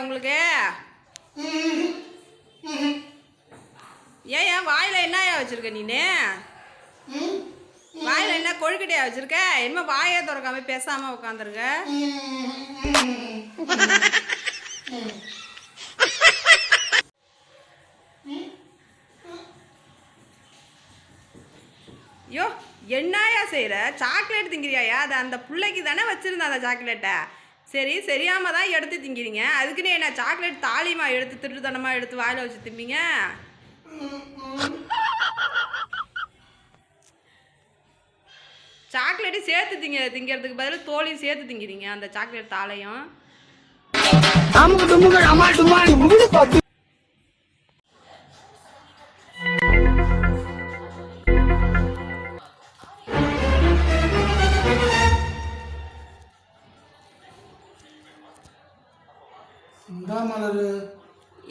உங்களுக்கு? ஏன் வாயில் என்னையா வச்சுருக்க நீனு? வாயில் என்ன கொழுக்கட்டையா வச்சுருக்க? என்ன வாயே திறக்காம பேசாமல் உட்காந்துருக்க? ஐயோ என்னையா செய்கிற? சாக்லேட் திங்கிறியா? அது அந்த பிள்ளைக்கு தானே வச்சுருந்தேன் அந்த சாக்லேட்டை. சரி சரியாமல் தான் எடுத்து திங்கிறீங்க. அதுக்குன்னு என்ன சாக்லேட் தாலிமா எடுத்து திருட்டுத்தனமாக எடுத்து வாயில் வச்சு திம்பிங்க? சாக்லேட்டு சேர்த்து திங்கிறதுக்கு பதில் தோலையும் சேர்த்து திங்கிறீங்க அந்த சாக்லேட் தாளையும்.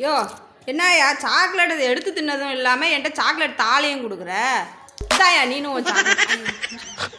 யோ என்னயா சாக்லேட் எடுத்து தின்னதும் இல்லாமல் என்கிட்ட சாக்லேட் தாளையும் கொடுக்குற? இதாயா நீனும் சாக்லேட்